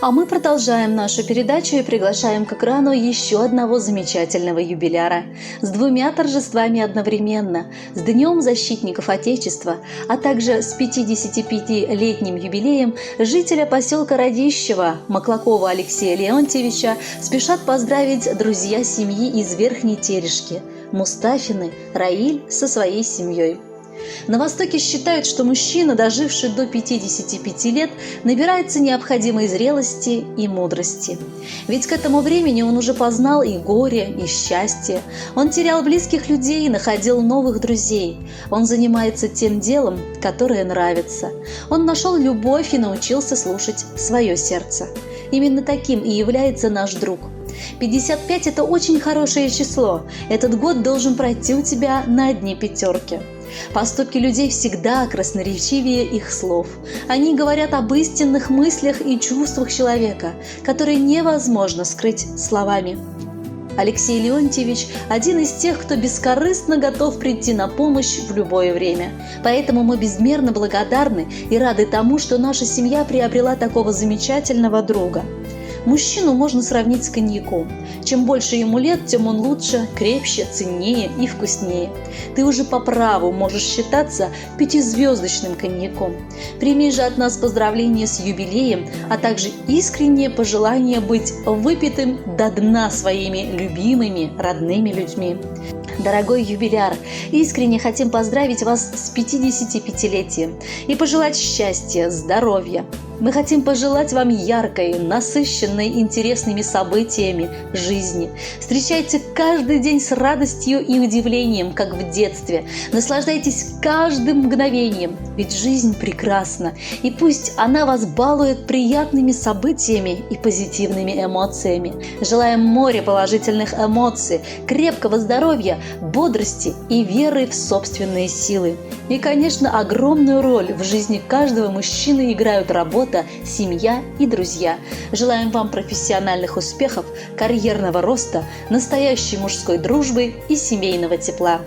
А мы продолжаем нашу передачу и приглашаем к экрану еще одного замечательного юбиляра с двумя торжествами одновременно, с Днем защитников Отечества, а также с 55-летним юбилеем жителя поселка Радищева Маклакова Алексея Леонтьевича спешат поздравить друзья семьи из Верхней Терешки – Мустафины Раиль со своей семьей. На Востоке считают, что мужчина, доживший до 55 лет, набирается необходимой зрелости и мудрости. Ведь к этому времени он уже познал и горе, и счастье. Он терял близких людей и находил новых друзей. Он занимается тем делом, которое нравится. Он нашел любовь и научился слушать свое сердце. Именно таким и является наш друг. 55 – это очень хорошее число. Этот год должен пройти у тебя на одни пятерки. Поступки людей всегда красноречивее их слов. Они говорят об истинных мыслях и чувствах человека, которые невозможно скрыть словами. Алексей Леонтьевич – один из тех, кто бескорыстно готов прийти на помощь в любое время. Поэтому мы безмерно благодарны и рады тому, что наша семья приобрела такого замечательного друга. Мужчину можно сравнить с коньяком. Чем больше ему лет, тем он лучше, крепче, ценнее и вкуснее. Ты уже по праву можешь считаться пятизвездочным коньяком. Прими же от нас поздравления с юбилеем, а также искреннее пожелание быть выпитым до дна своими любимыми, родными людьми. Дорогой юбиляр, искренне хотим поздравить вас с 55-летием и пожелать счастья, здоровья. Мы хотим пожелать вам яркой, насыщенной интересными событиями жизни. Встречайте каждый день с радостью и удивлением, как в детстве. Наслаждайтесь каждым мгновением, ведь жизнь прекрасна. И пусть она вас балует приятными событиями и позитивными эмоциями. Желаем моря положительных эмоций, крепкого здоровья, бодрости и веры в собственные силы. И, конечно, огромную роль в жизни каждого мужчины играют работа, семья и друзья. Желаем вам профессиональных успехов, карьерного роста, настоящей мужской дружбы и семейного тепла.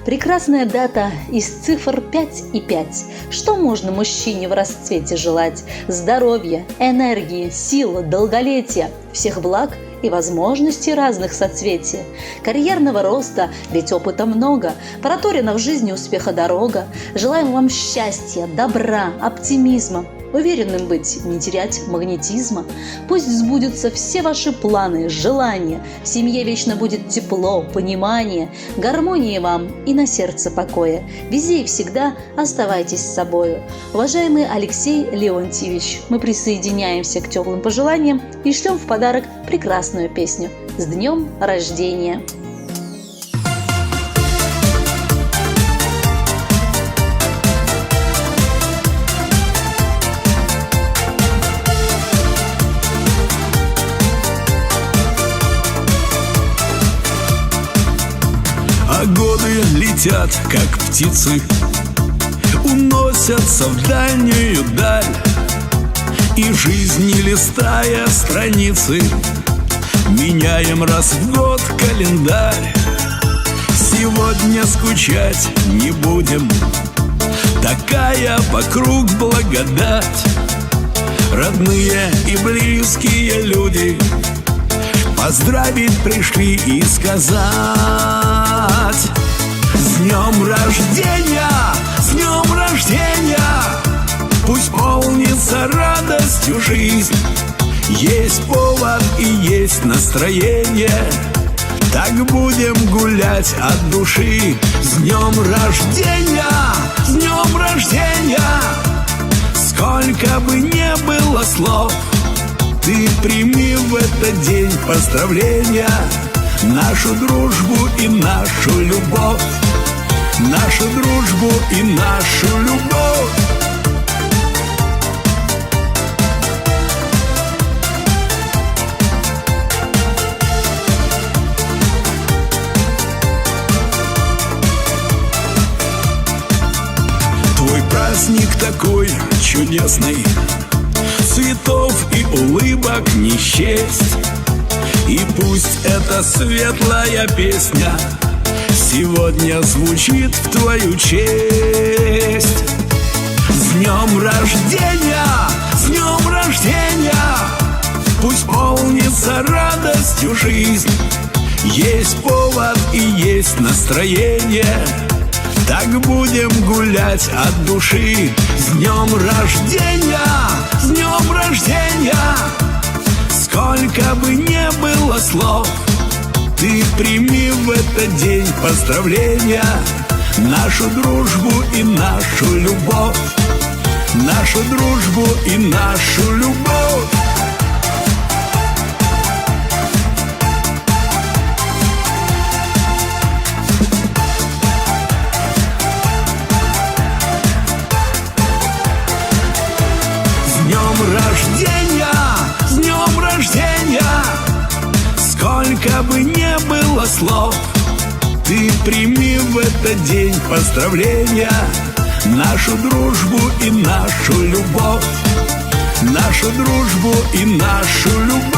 Прекрасная дата из цифр 5 и 5. Что можно мужчине в расцвете желать? Здоровья, энергии, сил, долголетия, всех благ и возможностей разных соцветий, карьерного роста, ведь опыта много, проторена в жизни успеха дорога. Желаем вам счастья, добра, оптимизма, уверенным быть, не терять магнетизма. Пусть сбудутся все ваши планы, желания, в семье вечно будет тепло, понимание, гармонии вам и на сердце покоя. Везде и всегда оставайтесь с собою. Уважаемый Алексей Леонтьевич, мы присоединяемся к теплым пожеланиям и шлем в подарок прекрасную песню. С днем рождения! А годы летят, как птицы, уносятся в дальнюю даль. И жизнь, не листая страницы, меняем раз в год календарь. Сегодня скучать не будем, такая вокруг благодать. Родные и близкие люди поздравить пришли и сказать: с днем рождения, с днем рождения! Пусть полнится радостью жизнь. Есть повод и есть настроение, так будем гулять от души. С днем рождения, с днем рождения! Сколько бы не было слов, ты прими в этот день поздравления, нашу дружбу и нашу любовь, нашу дружбу и нашу любовь. Твой праздник такой чудесный, цветов и улыбок не счесть. И пусть эта светлая песня сегодня звучит в твою честь. С днем рождения, с днем рождения! радостью жизнь. Есть повод и есть настроение, так будем гулять от души. С днем рождения, с днем рождения! Сколько бы не было слов, ты прими в этот день поздравления. Нашу дружбу и нашу любовь, нашу дружбу и нашу любовь. С днем рождения, с днем рождения! Сколько бы не было слов, ты прими в этот день поздравления. Нашу дружбу и нашу любовь, нашу дружбу и нашу любовь.